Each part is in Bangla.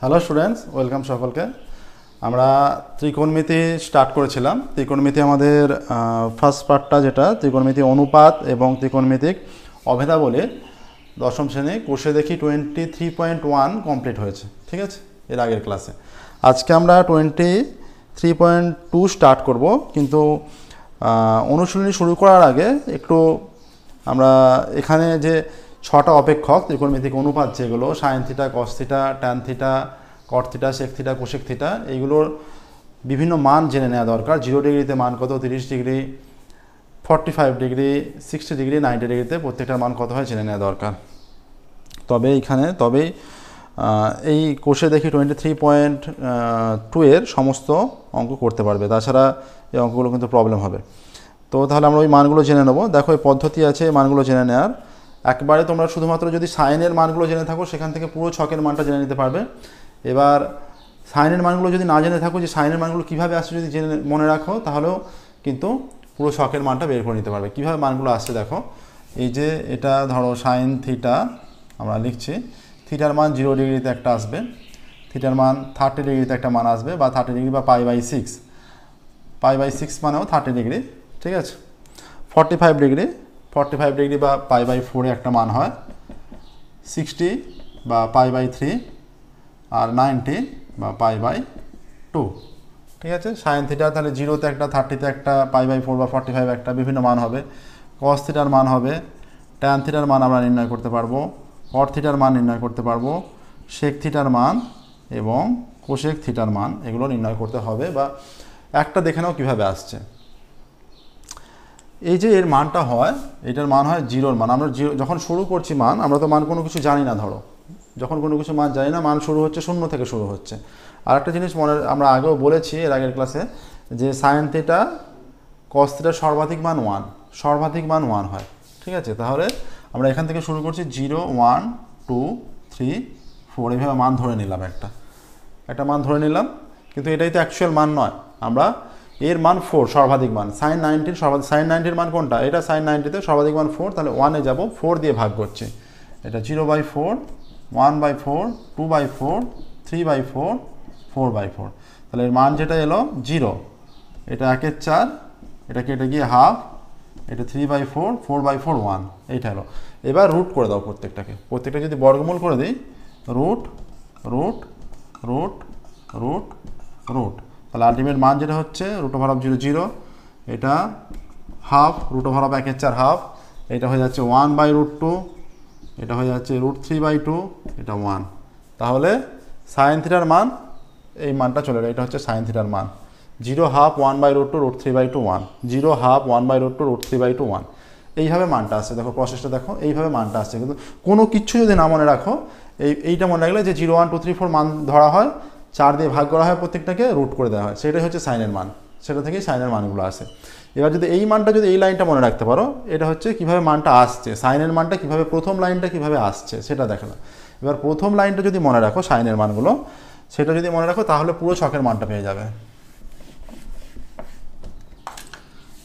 হ্যালো স্টুডেন্টস, ওয়েলকাম সকলকে। আমরা ত্রিকোণমিতি স্টার্ট করেছিলাম। ত্রিকোণমিতি আমাদের ফার্স্ট পার্টটা যেটা ত্রিকোণমিতি অনুপাত এবং ত্রিকোণমিতিক অভেদাবলী দশম শ্রেণী কোষে দেখি 23.1 কমপ্লিট হয়েছে, ঠিক আছে, এর আগের ক্লাসে। আজকে আমরা 23.2 স্টার্ট করব, কিন্তু অনুশীলনী শুরু করার আগে একটু আমরা এখানে যে 6টা অপেক্ষক ত্রিকোণমিতিক অনুপাত যেগুলো sine theta, cos theta, tan theta, cot theta, sec theta, cosec theta, এইগুলোর বিভিন্ন মান জেনে নেওয়া দরকার। 0 ডিগ্রিতে মান কত, 30 ডিগ্রি, 45 ডিগ্রি, 60 ডিগ্রি, 90 ডিগ্রিতে প্রত্যেকটার মান কত হয় জেনে নেওয়া দরকার। তবেই এই কোষে দেখি 23.2 এর সমস্ত অঙ্ক করতে পারবে, তাছাড়া এই অঙ্কগুলো কিন্তু প্রবলেম হবে। তো তাহলে আমরা ওই মানগুলো জেনে নেব। দেখো এই পদ্ধতি আছে এই মানগুলো জেনে নেওয়ার। একবারে তোমরা শুধুমাত্র যদি সাইনের মানগুলো জেনে থাকো সেখান থেকে পুরো ছকের মানটা জেনে নিতে পারবে। এবার সাইনের মানগুলো যদি না জেনে থাকো, যে সাইনের মানগুলো কীভাবে আসছে যদি জেনে মনে রাখো, তাহলেও কিন্তু পুরো ছকের মানটা বের করে নিতে পারবে। কীভাবে মানগুলো আসছে দেখো, এই যে এটা ধরো সাইন থিটা আমরা লিখছি, থিটার মান 0 ডিগ্রিতে একটা আসবে, থিটার মান 30 ডিগ্রিতে একটা মান আসবে, বা 30 ডিগ্রি বা π/6, π/6 মানেও 30 ডিগ্রি, ঠিক আছে। 45 ডিগ্রি বা π/4 একটা মান হয়, 60 বা π/3, আর 90 বা π/2, ঠিক আছে। সাইন থিটা তাহলে 0তে একটা, 30তে একটা, π/4 বা 45 একটা, বিভিন্ন মান হবে। কস থিটার মান হবে, ট্যান থিটার মান আমরা নির্ণয় করতে পারবো, কট থিটার মান নির্ণয় করতে পারবো, সেক থিটার মান এবং কোসেক থিটার মান, এগুলো নির্ণয় করতে হবে। বা একটা দেখে নাও কীভাবে আসছে। এই যে এর মানটা হয়, এটার মান হয় 0-র মান। আমরা যখন শুরু করছি মান, আমরা তো মান কোনো কিছু জানি না, ধরো যখন কোনো কিছু মান জানি না, মান শুরু হচ্ছে 0 থেকে শুরু হচ্ছে। আর একটা জিনিস আমরা আগেও বলেছি এর আগের ক্লাসে, যে সাইন থিটা কস থিটার সর্বাধিক মান 1 হয়, ঠিক আছে। তাহলে আমরা এখান থেকে শুরু করছি 0, 1, 2, 3, 4, এইভাবে মান ধরে নিলাম, একটা মান ধরে নিলাম, কিন্তু এটাই তো অ্যাকচুয়াল মান নয়। আমরা এর মান 4, সর্বাধিক মান। সাইন 90-র মান কোনটা? এটা সাইন 90-তে সর্বাধিক মান 4, তাহলে 1-এ যাব, 4 দিয়ে ভাগ করছি। এটা 0/4, 1/4, 2/4, 3/4, 4/4, তাহলে এর মান যেটা এলো 0। এটা 1-এর 4, এটা কেটে গিয়ে হাফ, এটা 3/4, 4/4, 1, এইটা এলো। এবার রুট করে দাও প্রত্যেকটা যদি বর্গমূল করে দিই, root root root root root, তাহলে আলটিমেট মান যেটা হচ্ছে √0, 0, এটা হাফ, √1 1-এর 4 হাফ, এটা হয়ে যাচ্ছে 1/√2, এটা হয়ে যাচ্ছে √3/2, এটা 1। তাহলে সাইন থিটার মান, এই মানটা চলে গেল, এটা হচ্ছে সাইন থিটার মান। 0 হাফ 1/√2, √3/2, 1, 0 হাফ 1/√2, √3/2, 1, এইভাবে মানটা আসছে। দেখো প্রসেসটা দেখো, এইভাবে মানটা আসছে। কিন্তু কোনো কিছু যদি না মনে রাখো, এইটা মনে রাখলে যে 0, 1, 2, 3, 4 মান ধরা হয়, 4 দিয়ে ভাগ করা হয়, প্রত্যেকটাকে রুট করে দেওয়া হয়, সেটাই হচ্ছে সাইনের মান, সেটা থেকেই সাইনের মানগুলো আসে। এবার যদি এই মানটা, যদি এই লাইনটা মনে রাখতে পারো, এটা হচ্ছে কিভাবে মানটা আসছে, সাইনের মানটা কিভাবে, প্রথম লাইনটা কিভাবে আসছে সেটা দেখালাম। এবার প্রথম লাইনটা যদি মনে রাখো, সাইনের মানগুলো, সেটা যদি মনে রাখো, তাহলে পুরো ছকের মানটা পেয়ে যাবে।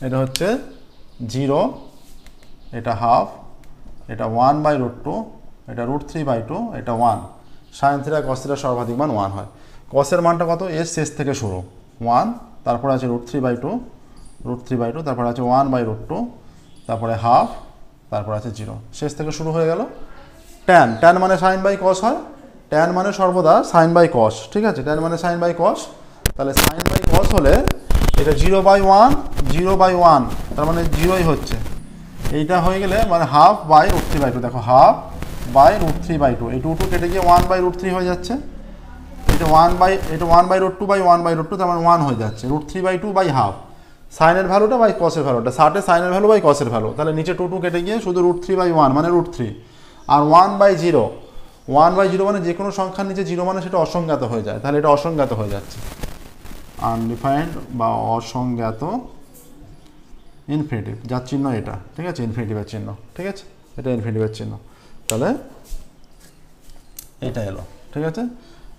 এটা হচ্ছে 0, এটা হাফ, এটা 1/√2, এটা √3/2, এটা 1। সাইন থিটা কস থিটার সর্বাধিক মান 1 হয়। কসের মানটা কত? এর শেষ থেকে শুরু 1, তারপরে আছে √3/2, তারপরে আছে 1/√2, তারপরে হাফ, তারপরে আছে 0, শেষ থেকে শুরু হয়ে গেল। ট্যান মানে সাইন বাই কস হয়, ট্যান মানে সর্বদা সাইন বাই কস, ঠিক আছে। ট্যান মানে সাইন বাই কস, তাহলে সাইন বাই কস হলে এটা 0/1, তার মানে 0ই হচ্ছে। এইটা হয়ে গেলে মানে হাফ বাই √3/2, দেখো হাফ বাই √3/2, এই 2 কেটে গিয়ে 1/√3 হয়ে যাচ্ছে। এটা 1/√2/1/√2, তার মানে 1 হয়ে যাচ্ছে, √3/2 বাই হাফ, সাইনের ভ্যালুটা বাই কসের ভ্যালুটা, 60-এ সাইনের ভ্যালু বাই কসের ভ্যালু, তাহলে নিচে 2 কেটে গিয়ে শুধু √3/1 মানে √3, আর 1/0 মানে যে কোনো সংখ্যার নিচে 0 মানে সেটা অসংজ্ঞাত হয়ে যায়, তাহলে এটা অসংজ্ঞাত হয়ে যাচ্ছে, আনডিফাইন্ড বা অসংজ্ঞাত ইনফিনিটিভ, যার চিহ্ন এটা, ঠিক আছে, ইনফিনিটিভের চিহ্ন, ঠিক আছে, এটা ইনফিনিটিভের চিহ্ন, তাহলে এটা এলো, ঠিক আছে,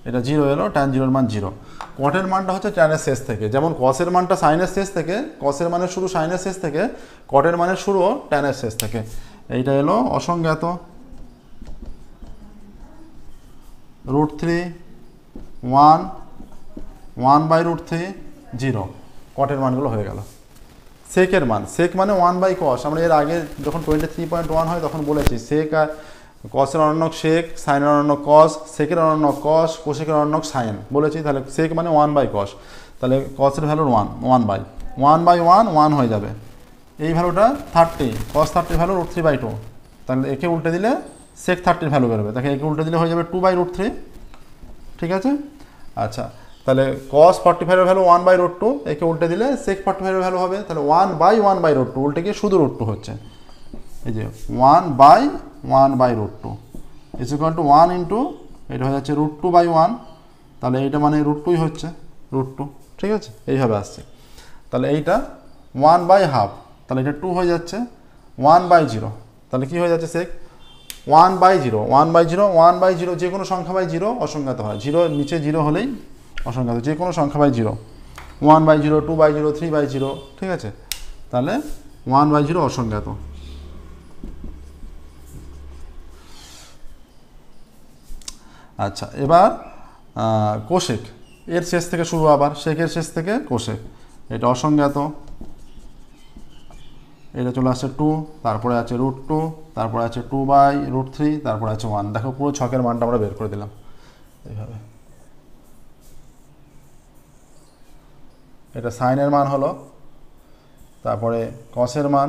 এটা 0 এলো, ট্যান 0-র মান 0। কটের মানটা হচ্ছে ট্যানের শেষ থেকে, যেমন কসের মানটা সাইনের শেষ থেকে, কসের মানের শুরু সাইনের শেষ থেকে, কটের মানের শুরুও ট্যানের শেষ থেকে। এইটা এলো অসংজ্ঞাত, √3 1/√3 0, কটের মানগুলো হয়ে গেল। সেকের মান, সেক মানে 1/cos, আমরা এর আগে যখন 23.1 হয় তখন বলেছি সেক আর কসের অনন্যক সেক, সাইনের অনন্যক কস, সেকের অনন্যক কস, কোসেকের অনন্যক সাইন বলেছি। তাহলে সেক মানে 1/cos, তাহলে কসের ভ্যালু 1 হয়ে যাবে। এই ভ্যালুটা 30, cos 30 ভ্যালু √3/2, তাহলে একে উল্টে দিলে sec 30 ভ্যালু বেরোবে, তাকে একে উল্টে দিলে হয়ে যাবে 2/√3, ঠিক আছে। আচ্ছা, তাহলে cos 45 এর ভ্যালু 1/√2, একে উল্টে দিলে sec 45 এর ভ্যালু হবে, তাহলে 1/1/√2 উল্টে গিয়ে শুধু √2 হচ্ছে। এই যে 1/1/√2 ইজ ইকুয়াল টু 1 ইন্টু এটা হয়ে যাচ্ছে √2/1, তাহলে এইটা মানে √2ই হচ্ছে, √2, ঠিক আছে, এইভাবে আসছে। তাহলে এইটা 1/2, তাহলে এটা 2 হয়ে যাচ্ছে, 1/0, তাহলে কি হয়ে যাচ্ছে সেক 1/0 যে কোনো সংখ্যা বাই 0 অসংখ্যাত হয়, 0 নিচে 0 হলেই অসংখ্যাত, যে কোনো সংখ্যা বাই 0, 1/0, 2/0, 3/0, ঠিক আছে, তাহলে 1/0 অসংখ্যাত। আচ্ছা, এবার কোশেক, এর শেষ থেকে শুরু, আবার শেখের শেষ থেকে কোশেক, এটা অসংজ্ঞাত, এটা চলে আসছে 2, তারপরে আছে √2, তারপরে আছে 2/√3, তারপরে আছে 1। দেখো পুরো ছকের মানটা আমরা বের করে দিলাম এইভাবে। এটা সাইনের মান হলো, তারপরে কসের মান,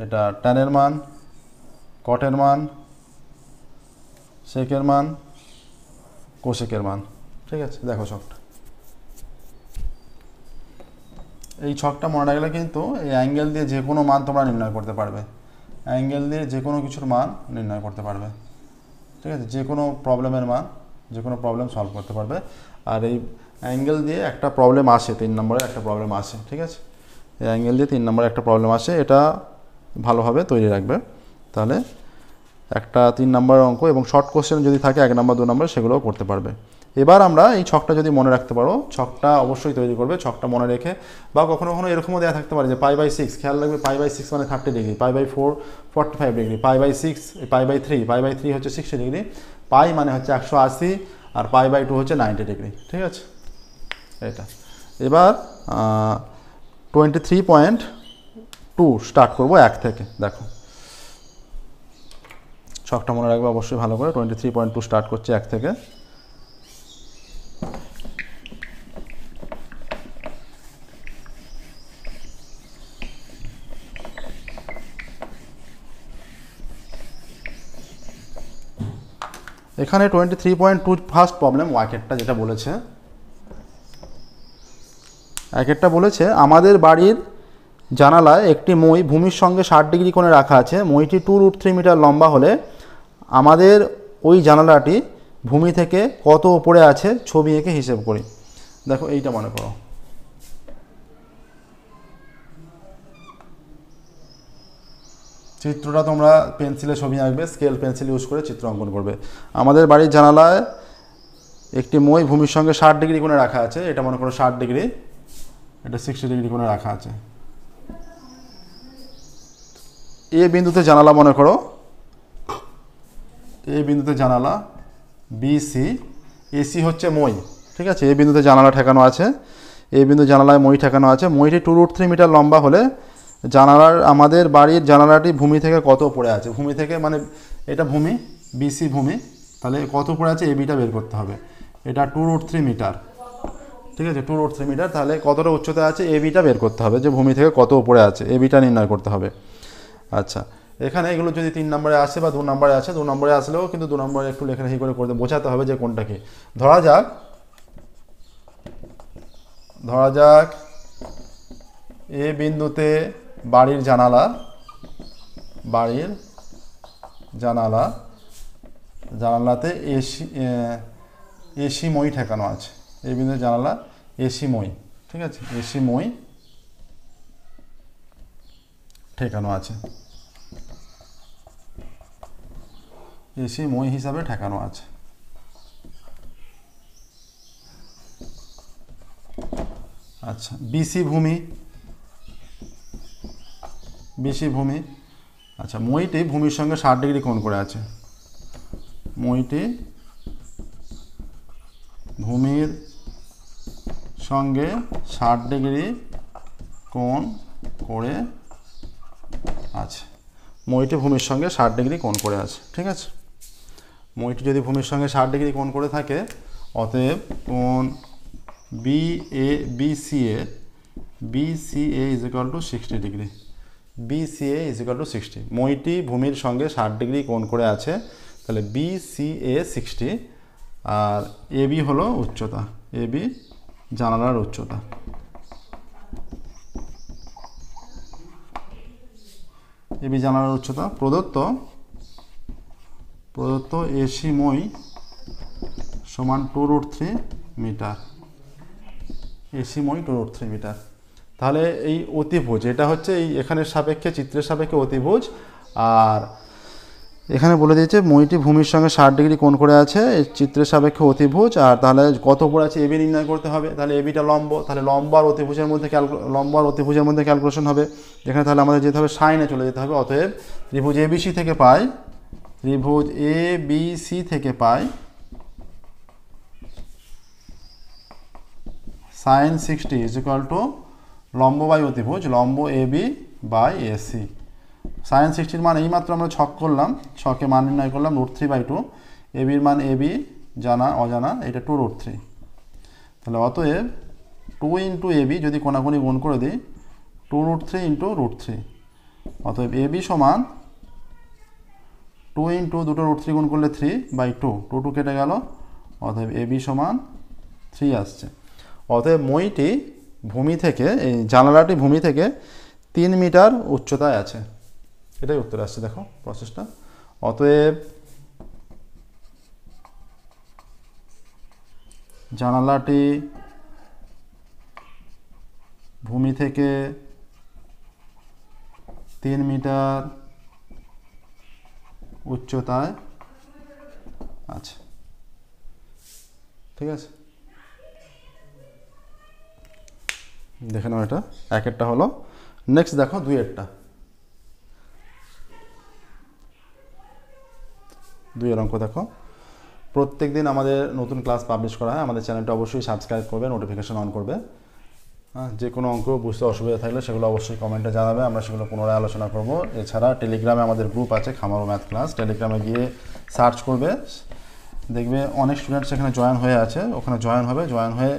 এটা ট্যানের মান, কটের মান, সেকের মান, কোশেকের মান, ঠিক আছে। দেখো ছকটা, এই ছকটা মনে রাখলে কিন্তু এই অ্যাঙ্গেল দিয়ে যে কোনো মান তোমরা নির্ণয় করতে পারবে, অ্যাঙ্গেল দিয়ে যে কোনো কিছুর মান নির্ণয় করতে পারবে, ঠিক আছে, যে কোনো প্রবলেমের মান, যে কোনো প্রবলেম সলভ করতে পারবে। আর এই অ্যাঙ্গেল দিয়ে একটা প্রবলেম আসে, 3 নম্বরে একটা প্রবলেম আসে, ঠিক আছে, এই অ্যাঙ্গেল দিয়ে 3 নম্বরে একটা প্রবলেম আসে, এটা ভালোভাবে তৈরি রাখবে, তাহলে একটা 3 নম্বরের অঙ্ক এবং শর্ট কোশ্চেন যদি থাকে 1 নম্বর 2 নম্বর সেগুলোও করতে পারবে। এবার আমরা এই ছকটা যদি মনে রাখতে পারো, ছকটা অবশ্যই তৈরি করবে, ছকটা মনে রেখে, বা কখনো কখনো এরকমও দেওয়া থাকতে পারে যে π/6, খেয়াল রাখবে π/6 মানে 30 ডিগ্রি, π/4 45 ডিগ্রি, π/6 π/3, π/3 হচ্ছে 60 ডিগ্রি, পাই মানে হচ্ছে 180, আর π/2 হচ্ছে 90 ডিগ্রি, ঠিক আছে, এটা। এবার 23.2 স্টার্ট করবো 1 থেকে। দেখো ছকটা মনে রাখবে অবশ্যই ভালো করে, 23.2 স্টার্ট করছে 1 থেকে। এখানে 23.2 ফার্স্ট প্রবলেম ওয়াকেটটা যেটা বলেছে, একটা বলেছে আমাদের বাড়ির জানালায় একটি মই ভূমির সঙ্গে 60 ডিগ্রি কোণে রাখা আছে, মইটি 2√3 মিটার লম্বা হলে আমাদের ওই জানালাটি ভূমি থেকে কত উপরে আছে ছবি এঁকে হিসেব করি। দেখো এইটা মনে করো, চিত্রটা তোমরা পেন্সিলে ছবি আঁকবে, স্কেল পেন্সিল ইউজ করে চিত্র অঙ্কন করবে। আমাদের বাড়ির জানালায় একটি মই ভূমির সঙ্গে 60 ডিগ্রি কোণে রাখা আছে, এটা মনে করো 60 ডিগ্রি, এটা 60 ডিগ্রি কোণে রাখা আছে। এ বিন্দুতে জানালা মনে করো, এ বিন্দুতে জানালা বিসি, এসি হচ্ছে মই, ঠিক আছে, এ বিন্দুতে জানালা ঠেকানো আছে, এই বিন্দু জানালায় মই ঠেকানো আছে, মইটি 2√3 মিটার লম্বা হলে জানালার, আমাদের বাড়ির জানালাটি ভূমি থেকে কত উপরে আছে, ভূমি থেকে মানে এটা ভূমি, বিসি ভূমি, তাহলে কত উপরে আছে এবিটা বের করতে হবে, এটা 2√3 মিটার, ঠিক আছে, 2√3 মিটার, তাহলে কতটা উচ্চতা আছে এবিটা বের করতে হবে, যে ভূমি থেকে কত উপরে আছে এবিটা নির্ণয় করতে হবে। আচ্ছা, এখানে এগুলো যদি 3 নম্বরে আসে বা 2 নম্বরে আসে, 2 নম্বরে আসলেও কিন্তু 2 নম্বরে একটু লেখালেখি করে করতে বোঝাতে হবে যে কোনটা কি। ধরা যাক এ বিন্দুতে বাড়ির জানালাতে এসি মই ঠেকানো আছে, এই বিন্দুতে জানালা এসি মই, ঠিক আছে, এসি মই ঠেকানো আছে, এসি মই হিসাবে ঠেকানো আছে। আচ্ছা, বিসি ভূমি, আচ্ছা, মইটি ভূমির সঙ্গে 60 ডিগ্রি কোণ করে আছে, মইটি ভূমির সঙ্গে 60 ডিগ্রি কোণ করে আছে। মইটি ভূমির সঙ্গে 60 ডিগ্রি কোণ করে আছে, ঠিক আছে। মইটি যদি ভূমির সঙ্গে 60 ডিগ্রি কোণ করে থাকে, অতএব কোণ BCA is equal two 60 degree. BCA is equal two 60। মইটি ভূমির সঙ্গে 60 ডিগ্রি কোণ করে আছে, তাহলে BCA 60, আর AB হলো উচ্চতা, AB জানালার উচ্চতা। AB জানালার উচ্চতা প্রদত্ত AC মই সমান 2√3 মিটার। AC মই 2√3 মিটার। তাহলে এই অতিভুজ, এটা হচ্ছে এই এখানের সাপেক্ষে, চিত্রের সাপেক্ষে অতিভুজ, আর এখানে বলে দিয়েছে মইটি ভূমির সঙ্গে 60 ডিগ্রি কোণ করে আছে, এই চিত্রের সাপেক্ষে অতিভুজ। আর তাহলে কত উপর আছে AB নির্ণয় করতে হবে। তাহলে ABটা লম্ব, তাহলে লম্ব আর অতিভুজের মধ্যে ক্যালকুলেশন হবে। এখানে তাহলে আমাদের যেতে হবে সাইনে চলে যেতে হবে। অতএব ত্রিভুজ ABC থেকে পাই sin 60 ইজ ইকুয়াল টু লম্ব বাই অতিভুজ, লম্ব AB বাই AC। sin 60 মান এইমাত্র আমরা ছক করলাম, ছকে মান নির্ণয় করলাম √3/2। ABর মান AB জানা অজানা, এটা 2√3। তাহলে অতএব 2 ইন্টু AB যদি কোনাকুনি গুণ করে দিই, 2√3 ইন্টু √3। অতএব AB সমান 2 ইন্টু দুটো √3 গুণ করলে 3/2, 2 কেটে গেল। অতএব AB সমান 3 আসছে। অতএব মইটি ভূমি থেকে, এই জানালাটি ভূমি থেকে 3 মিটার উচ্চতায় আছে। এটাই উত্তর আসছে, দেখো প্রসেসটা। অতএব জানালাটি ভূমি থেকে 3 মিটার উচ্চতায় আছে, ঠিক আছে। দেখে নাও, এটা একেরটা হলো। নেক্সট দেখো 2-এরটা। 2-এর অঙ্ক দেখো। প্রত্যেক দিন আমাদের নতুন ক্লাস পাবলিশ করা হয়, আমাদের চ্যানেলটা অবশ্যই সাবস্ক্রাইব করবে, নোটিফিকেশন অন করবে। যে কোনো অঙ্ক বুঝতে অসুবিধা থাকলে সেগুলো অবশ্যই কমেন্টে জানাবে, আমরা সেগুলো পুনরায় আলোচনা করব। এছাড়া টেলিগ্রামে আমাদের গ্রুপ আছে, খামারো ম্যাথ ক্লাস। টেলিগ্রামে গিয়ে সার্চ করবে, দেখবে অনেক স্টুডেন্ট সেখানে জয়েন হয়ে আছে, ওখানে জয়েন হয়ে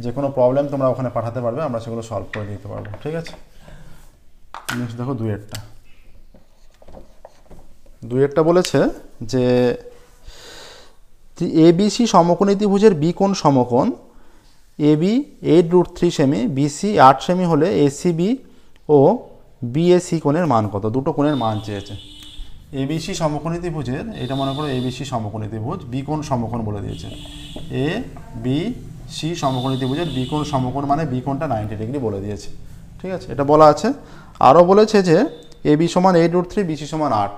যে কোনো প্রবলেম তোমরা ওখানে পাঠাতে পারবে, আমরা সেগুলো সলভ করে দিতে পারবো, ঠিক আছে। নেক্সট দেখো 2-এরটা বলেছে যে ABC সমকোণী ত্রিভুজের বিকোণ সমকোণ AB 8√3 সেমি, BC 8 সেমি হলে ACB ও BAC কোণের মান কত? দুটো কোণের মান চেয়েছে। ABC সমকোণী ত্রিভুজের, এটা মনে করো ABC সমকোণী ত্রিভুজ, বিকোণ সমকোণ বলে দিয়েছে। ABC সমকোণী ত্রিভুজের বিকোণ সমকোণ মানে বিকোণটা 90 ডিগ্রি বলে দিয়েছে, ঠিক আছে। এটা বলা আছে। আরও বলেছে যে AB সমান 8√3, BC সমান 8,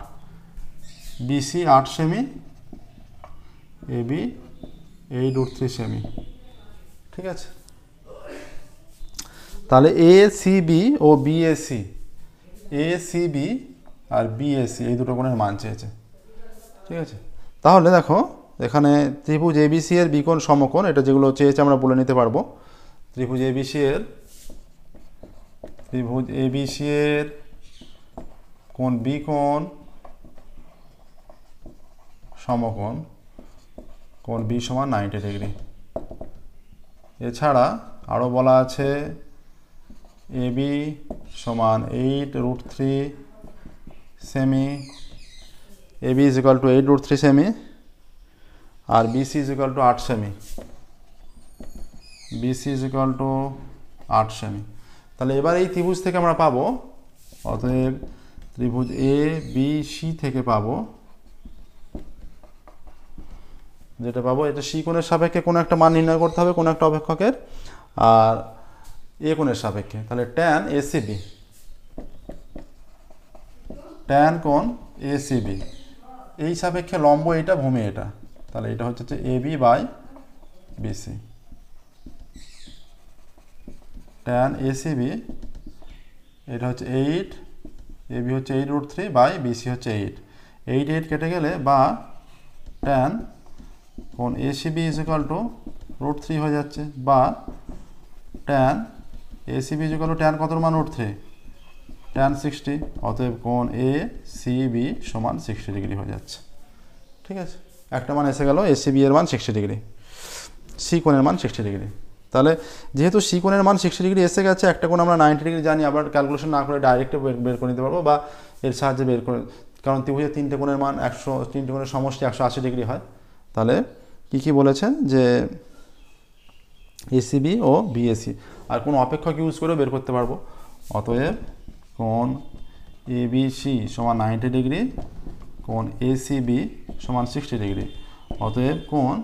BC 8 সেমি, AB 8√3 সেমি, ঠিক আছে। তাহলে ACB ও BAC, ACB আর BAC এই দুটো কোণের মান চেয়েছে, ঠিক আছে। তাহলে দেখো এখানে ত্রিভুজ ABC এর বিকোণ সমকোণ, এটা যেগুলো চেয়েছে আমরা বলে নিতে পারবো। ত্রিভুজ ABC এর কোণ বিকোণ সমকোণ, কোণ B সমান 90 ডিগ্রি। এছাড়া আরও বলা আছে AB সমান 8√3 সেমি, AB ইজ ইকুয়াল টু 8√3 সেমি, আর BC ইজ ইকুয়াল টু 8 সেমি, BC ইজ ইকুয়াল টু 8 সেমি। তাহলে এবার এই ত্রিভুজ থেকে আমরা পাবো, অতএব ত্রিভুজ ABC থেকে পাবো, যেটা পাবো এটা C কোণের সাপেক্ষে কোনো একটা মান নির্ণয় করতে হবে, কোনো একটা অপেক্ষকের, আর A কোণের সাপেক্ষে। তাহলে tan ACB, tan কোণ ACB, এই সাপেক্ষে লম্ব এটা, ভূমি এটা, তাহলে এটা হচ্ছে AB by BC। tan ACB এটা হচ্ছে 8, AB হচ্ছে 8√3 বাই BC হচ্ছে 8, 8 কেটে গেলে, বা tan কোণ ACB ইজ ইকুয়াল টু √3 হয়ে যাচ্ছে, বা tan ACB equal to tan কতর মান √3, tan 60, অতএব কোণ ACB সমান 60 ডিগ্রি হয়ে যাচ্ছে। ঠিক আছে, একটা মান এসে গেল, ACB এর মান 60 ডিগ্রি, সি কোণের মান 60 ডিগ্রি। তাহলে যেহেতু সি কোণের মান 60 ডিগ্রি এসে গেছে, একটা কোণ আমরা 90 ডিগ্রি জানি, আবার ক্যালকুলেশন না করে ডাইরেক্ট বের করে নিতে পারবো, বা এর সাহায্যে বের করে, কারণ ত্রিভুজের তিনটে কোণের মান 100, তিনটে কোণের সমষ্টি 180 ডিগ্রি হয়। তাহলে কি বলেছেন যে ACB ও BAC, আর কোনো অপেক্ষক ইউজ করেও বের করতে পারবো। অতএব কোণ ABC সমান 90 ডিগ্রি, কোণ ACB সমান 60 ডিগ্রি, অতএব কোণ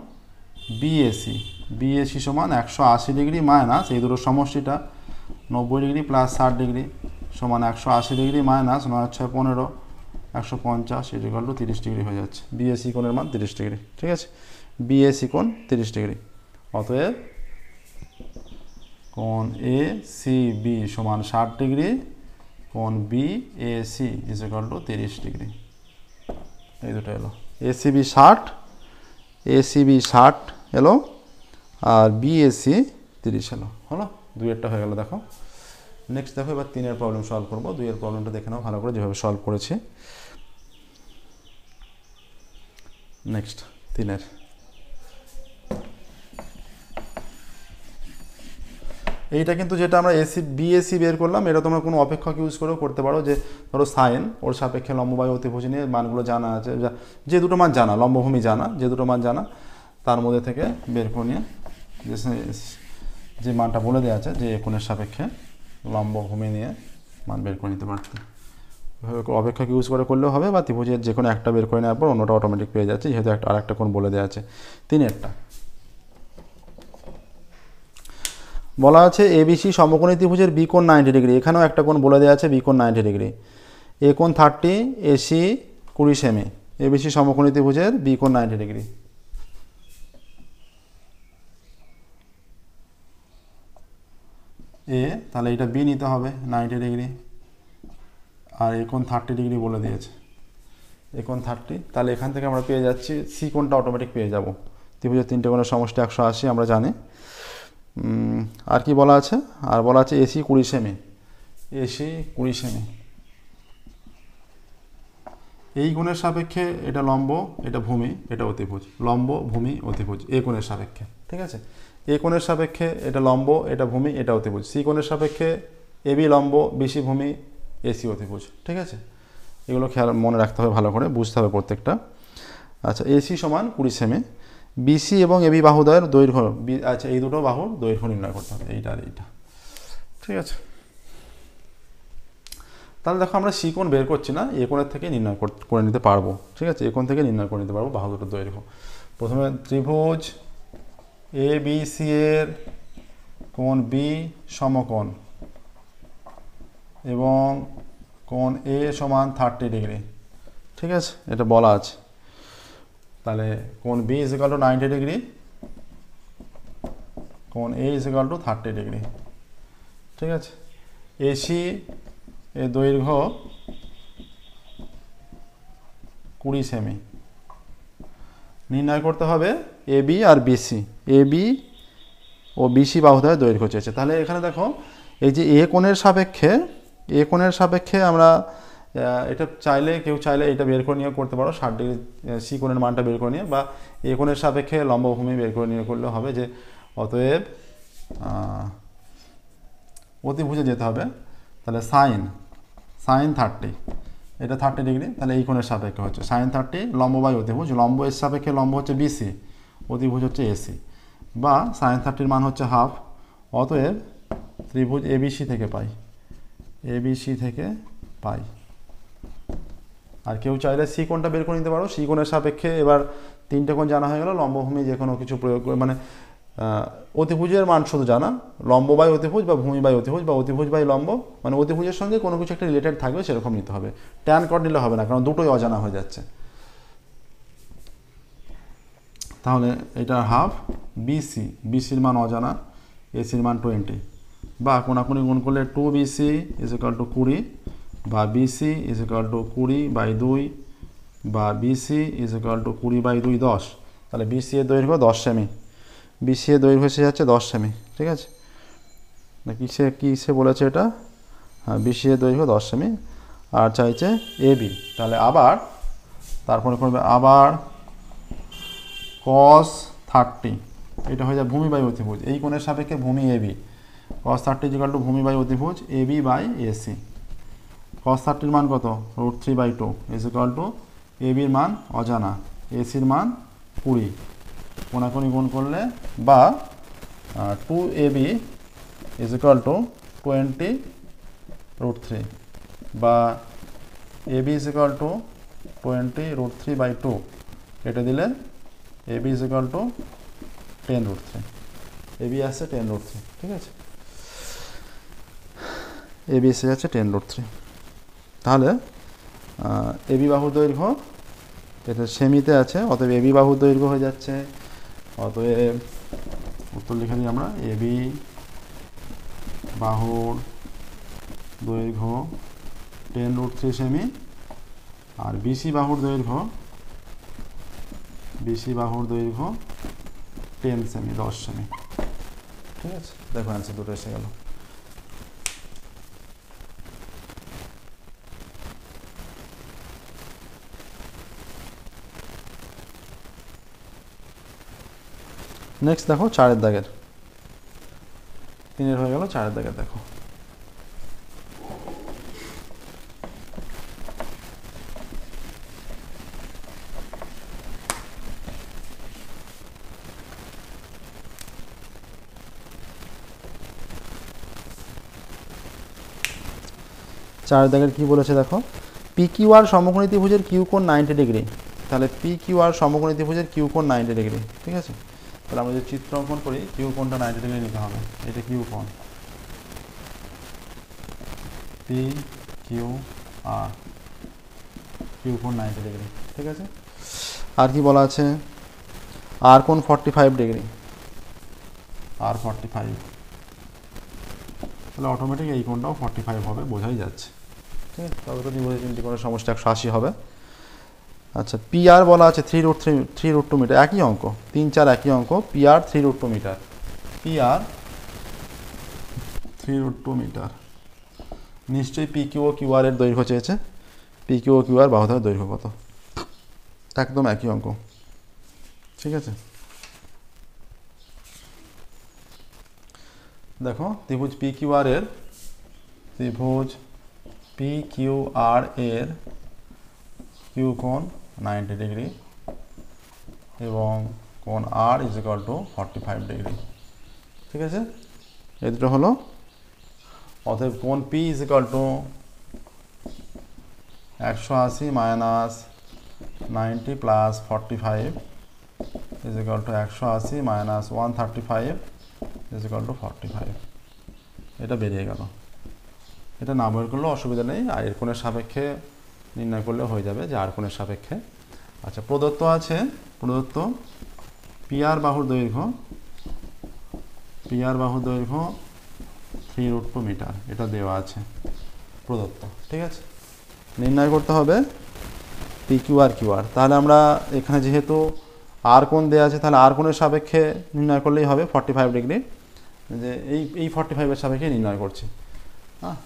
BAC সমান 180 ডিগ্রি মাইনাস এই দুটোর সমষ্টিটা 90 ডিগ্রি প্লাস 60 ডিগ্রি সমান 180 degree minus 9×6=15, 150 equal to 30 degree হয়ে যাচ্ছে। BAC কোণের মান 30 ডিগ্রি। ঠিক আছে, BAC কোণ 30 ডিগ্রি, অতএব কোণ ACB সমান 60 ডিগ্রি, কোণ BAC ইকুয়াল টু 30 ডিগ্রি। এই দুটো এলো, ACB 60 এলো, আর BAC 30 এলো। হলো, দুইয়েরটা হয়ে গেল। দেখো নেক্সট, দেখো এবার 3-এর প্রবলেম সলভ করবো। 2-এর প্রবলেমটা দেখে নাও ভালো করে, যেভাবে সলভ করেছি। নেক্সট 3-এর, এইটা কিন্তু যেটা আমরা BAC বের করলাম, এটা তোমরা কোনো অপেক্ষক ইউজ করেও করতে পারো। যে ধরো সাইন, ওর সাপেক্ষে লম্ববায়ু অতিভুজ নিয়ে মানগুলো জানা আছে, যে দুটো মান জানা, লম্বভূমি জানা, যে দুটো মান জানা তার মধ্যে থেকে বের করে নিয়ে যে মানটা বলে দেওয়া আছে, যে কোণের সাপেক্ষে লম্বভূমি নিয়ে মান বের করে নিতে পারতে। অপেক্ষক ইউজ করে করলেও হবে, বা ত্রিভুজের যে কোনো একটা বের করে নেওয়ার পর অন্যটা অটোমেটিক পেয়ে যাচ্ছে, যেহেতু আরেকটা কোণ বলে দেওয়া আছে। 3-এরটা বলা আছে ABC সমকোণী ত্রিভুজের বি কোণ 90 ডিগ্রি, এখানেও একটা কোণ বলে দেওয়া আছে, বি কোণ 90 ডিগ্রি, এ কোণ 30, AC 20 সেমি। ABC সমকোণী ত্রিভুজের বি কোণ 90 ডিগ্রি। তাহলে এটা বি নিতে হবে 90 ডিগ্রি, আর এ কোণ 30 ডিগ্রি বলে দিয়েছে, এ কোণ 30। তাহলে এখান থেকে আমরা পেয়ে যাচ্ছি সি কোণটা অটোমেটিক পেয়ে যাব। ত্রিভুজের তিনটে কোণের সমষ্টি 180 আমরা জানি। আর কি বলা আছে, আর বলা আছে AC 20 সেমি, AC 20 সেমি। এই কোণের সাপেক্ষে এটা লম্ব, এটা ভূমি, এটা অতিভুজ, লম্ব ভূমি অতিভুজ এ কোণের সাপেক্ষে। ঠিক আছে, এ কোণের সাপেক্ষে এটা লম্ব, এটা ভূমি, এটা অতিভুজ। সি কোণের সাপেক্ষে AB লম্ব, BC ভূমি, AC অতিভুজ। ঠিক আছে, এগুলো খেয়াল মনে রাখতে হবে, ভালো করে বুঝতে হবে প্রত্যেকটা। আচ্ছা, AC সমান 20 সেমি, BC এবং AB বাহুদ্বয়ের দৈর্ঘ্য, আচ্ছা এই দুটো বাহুর দৈর্ঘ্য নির্ণয় করতে হবে, এইটা আর এইটা। ঠিক আছে, তাহলে দেখো আমরা সি কোণ বের করছি না, এ কোণের থেকে নির্ণয় করে নিতে পারবো। ঠিক আছে, এ কোণ থেকে নির্ণয় করে নিতে পারবো বাহু দুটোর দৈর্ঘ্য। প্রথমে ত্রিভুজ ABC এর কোণ B সমকোণ এবং কোণ A সমান 30 ডিগ্রি। ঠিক আছে, এটা বলা আছে। তাহলে কোণ B ইকুয়াল টু 90 ডিগ্রি, কোণ A ইকুয়াল টু 30 ডিগ্রি। ঠিক আছে, AC এর দৈর্ঘ্য 20 সেমি। নির্ণয় করতে হবে AB আর BC, AB ও BC বাহুদ্বয়ের দৈর্ঘ্য চেয়েছে। তাহলে এখানে দেখো এই যে এ কোণের সাপেক্ষে আমরা এটা কেউ চাইলে এটা বের করে নিয়ে করতে পারো, 60 ডিগ্রি সি কোণের মানটা বের করে নিয়ে, বা এ কোণের সাপেক্ষে লম্বভূমি বের করে নিয়ে করলেও হবে। যে অতএব অতিভুজে যেতে হবে, তাহলে সাইন 30, এটা 30 ডিগ্রি, তাহলে এই কোণের সাপেক্ষে হচ্ছে সাইন 30, লম্ব বাই অতিভুজ, লম্ব এর সাপেক্ষে লম্ব হচ্ছে BC, অতিভুজ হচ্ছে AC, বা সাইন 30-র মান হচ্ছে হাফ। অতএব ত্রিভুজ ABC থেকে পাই। আর কেউ চাইলে সি কোণটা বের করে নিতে পারো। সি কোণের সাপেক্ষে এবার তিনটে কোণ জানা হয়ে গেল, লম্বভূমি যে কোনো কিছু প্রয়োগ করে, মানে অতিভুজের মান শুধু জানা, লম্ব বাই অতিভুজ বা ভূমি বাই অতিভুজ বা অতিভুজ বাই লম্ব, মানে অতিভুজের সঙ্গে কোনো কিছু একটা রিলেটেড থাকবে সেরকম নিতে হবে। ট্যান কট নিলে হবে না, কারণ দুটোই অজানা হয়ে যাচ্ছে। তাহলে এটা হাফ BCর মান অজানা, ACর মান 20, বা কোনাকুনি গুণ করলে 2BC = 20, বা BC = 20/2, বা BC = 20/2 10। তাহলে BC এর দৈর্ঘ্য 10 সেমি, বিসি এর দৈর্ঘ্য এসে যাচ্ছে 10 সেমি, ঠিক আছে, না কিসে বলেছে এটা, হ্যাঁ বিসি এর দৈর্ঘ্য 10 সেমি, আর চাইছে এবি। তাহলে আবার তারপরে করবে আবার cos 30, এটা হয়ে যায় ভূমি বাই অতিভুজ, এই কোণের সাপেক্ষে ভূমি এবি, cos 30 ইকুয়াল টু ভূমি বাই অতিভুজ এবি বাই এসি। cos 30 মান কত, √3/2 ইজ ইকুয়াল টু এবির মান অজানা, এসির মান 20, কোণাকুণি গুণ করলে বা 2ab ইজ ইকুয়াল টু 20√3 বা ab ইজ ইকুয়াল টু 20√3/2, এটা দিলে ab is equal two 10√3, ab আসছে 10√3, ঠিক আছে, ab এসে যাচ্ছে 10√3। তাহলে এবি বাহুর দৈর্ঘ্য এটা সেমিতে আছে, অতএব এবি বাহুর দৈর্ঘ্য হয়ে যাচ্ছে, অতএব উত্তর লিখে নিই আমরা, এবি বাহুর দৈর্ঘ্য 10√3 সেমি, আর বিসি বাহুর দৈর্ঘ্য 10 সেমি, 10 সেমি, ঠিক আছে। দেখো অ্যান্সার দুটো এসে গেল। নেক্সট দেখো 4 দাগের, 3 হয়ে গেল, 4 দাগের দেখো, চার দাগের কি বলেছে দেখো, পি কিউ আর সমকোণী ত্রিভুজের কিউ কোণ 90 ডিগ্রি, তাহলে পি কিউ আর সমকোণী ত্রিভুজের কিউ কোণ 90 ডিগ্রি, ঠিক আছে। তাহলে আমরা যদি চিত্র অঙ্কন করি কিউ কোণটা 90 ডিগ্রি নিতে হবে, এটা কিউ কোণ, পি কিউ আর কিউ কোণ 90 ডিগ্রি, ঠিক আছে। আর কি বলা আছে, আর কোণ 45 ডিগ্রি, আর 45, তাহলে অটোমেটিক এই কোণটাও 45 হবে, বোঝাই যাচ্ছে, ঠিক আছে। তবে তো নির্ভর তিনটি কোণের সমষ্টি 180 হবে। আচ্ছা পি আর বলা আছে 3√2 মিটার, একই অঙ্ক, 3, 4 একই অঙ্ক, P R 3√2 metre, P R 3√2 metre, নিশ্চয়ই P Q O Q R এর দৈর্ঘ্য চেয়েছে, P Q O Q R বাহুদের দৈর্ঘ্য কত, একদম একই অঙ্ক, ঠিক আছে। দেখো ত্রিভুজ পি কিউ আর এর, ত্রিভুজ পি কিউ আর এর কিউ কোণ 90 ডিগ্রি এবং কোণ আর ইজ ইকুয়াল টু 45 ডিগ্রি, ঠিক আছে। এই দুটো হলো, অতএব কোণ P is equal two 180 minus 90 plus 45 is equal two 180 minus 135 is equal two 45, এটা বেরিয়ে গেল। এটা না বের করলেও অসুবিধা নেই, আর এর কোণের সাপেক্ষে নির্ণয় করলে হয়ে যাবে যে আর কোণের সাপেক্ষে। আচ্ছা প্রদত্ত আছে, প্রদত্ত পি আর বাহুর দৈর্ঘ্য, পি আর বাহুর দৈর্ঘ্য 3√2 মিটার, এটা দেওয়া আছে প্রদত্ত, ঠিক আছে। নির্ণয় করতে হবে পি কিউ আর কিউ আর, তাহলে আমরা এখানে যেহেতু আর কোণ দেওয়া আছে, তাহলে আর কোণের সাপেক্ষে নির্ণয় করলেই হবে 45 ডিগ্রি, যে এই 45-এর সাপেক্ষে নির্ণয় করছি, হ্যাঁ,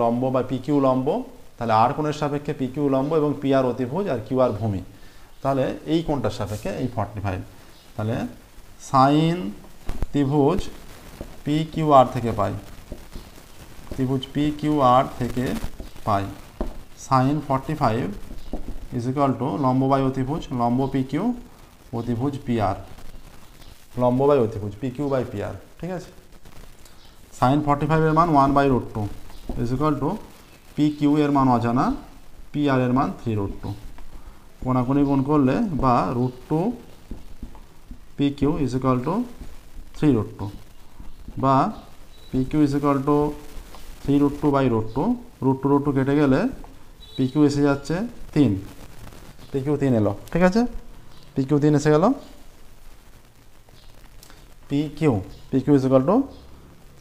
লম্ব বা পি কিউ লম্ব, তাহলে আর কোণের সাপেক্ষে পি কিউ লম্ব এবং পি আর অতিভুজ আর কিউ আর ভূমি, তাহলে এই কোণটার সাপেক্ষে এই 45, তাহলে সাইন ত্রিভুজ পি কিউ আর থেকে পাই, ত্রিভুজ পি কিউ আর থেকে পাই সাইন 45 ইজ ইকুয়াল টু লম্ব বাই অতিভুজ, লম্ব পি কিউ, অতিভুজ পি আর, লম্ব বাই অতিভুজ P Q by P R, ঠিক আছে। সাইন 45 এর মান 1/√2 is equal to P Q এর মান অজানা, পি আর এর মান 3√2, কোণাকুণি গুণ করলে বা √2 P Q is equal to 3√2 বা P Q is equal to 3√2/√2, √2 কেটে গেলে পি কিউ এসে যাচ্ছে 3, পি কিউ 3 এলো, ঠিক আছে, পি কিউ 3 এসে গেল, P Q is equal to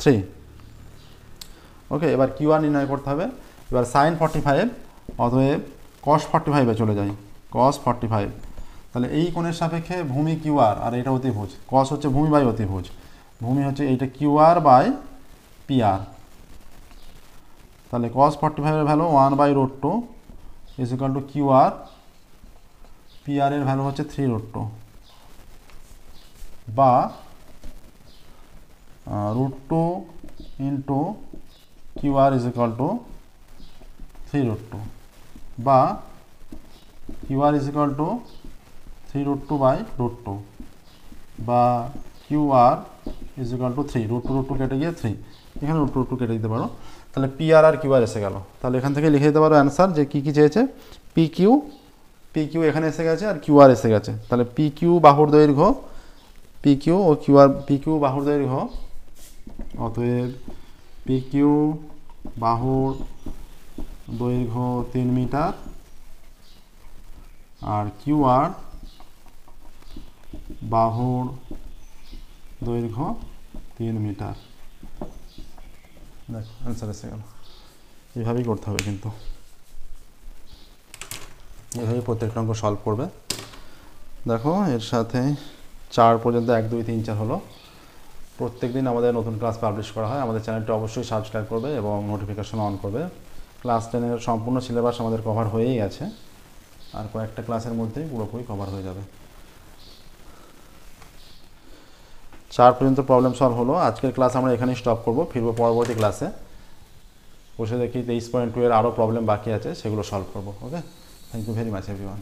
3, okay. এবার কিউ আর নির্ণয় করতে হবে, এবার সাইন 45, অতএব cos 45-এ চলে যাই, cos 45, তাহলে এই কোণের সাপেক্ষে ভূমি কিউআর আর এটা অতিভুজ, কস হচ্ছে ভূমি বাই অতিভুজ, ভূমি হচ্ছে এইটা কিউআর বাই পিআর। তাহলে cos 45 এর value 1/√2 is equal two QR, PR এর ভ্যালু হচ্ছে 3√2 বা √2 into QR is equal to 3√2 বা কিউআর ইজ ইকুয়াল টু 3√2/√2 বা কিউআর ইজ ইকুয়াল টু 3, √2 কেটে গিয়ে 3, এখানে √2 কেটে দিতে পারো। তাহলে পিআর আর কিউআর এসে গেল। তাহলে এখান থেকে লিখে দিতে পারো অ্যান্সার যে কী কী চেয়েছে। পিকিউ এখানে এসে গেছে আর কিউআর এসে গেছে। তাহলে পিকিউ বাহুর দৈর্ঘ্য, পিকিউ ও কিউআর, পিকিউ বাহুর দৈর্ঘ্য, অতএব পিকিউ বাহুর দৈর্ঘ্য 3 মিটার আর কিউআর বাহুর দৈর্ঘ্য 3 মিটার। দেখো অ্যান্সার এসে গেল। এইভাবেই করতে হবে, কিন্তু এইভাবেই প্রত্যেকটা অঙ্ক সলভ করবে। দেখো এর সাথে 4 পর্যন্ত 1 2 3 4 হলো। প্রত্যেক দিন আমাদের নতুন ক্লাস পাবলিশ করা হয়। আমাদের চ্যানেলটি অবশ্যই সাবস্ক্রাইব করবে এবং নোটিফিকেশন অন করবে। ক্লাস 10-এর সম্পূর্ণ সিলেবাস আমাদের কভার হয়েই গেছে, আর কয়েকটা ক্লাসের মধ্যেই পুরোপুরি কভার হয়ে যাবে। 4 পর্যন্ত প্রবলেম সলভ হলো। আজকের ক্লাস আমরা এখানেই স্টপ করব, ফিরবো পরবর্তী ক্লাসে। বসে দেখি 23.2 এর আরও প্রবলেম বাকি আছে, সেগুলো সলভ করবো। Okay, thank you very much everyone.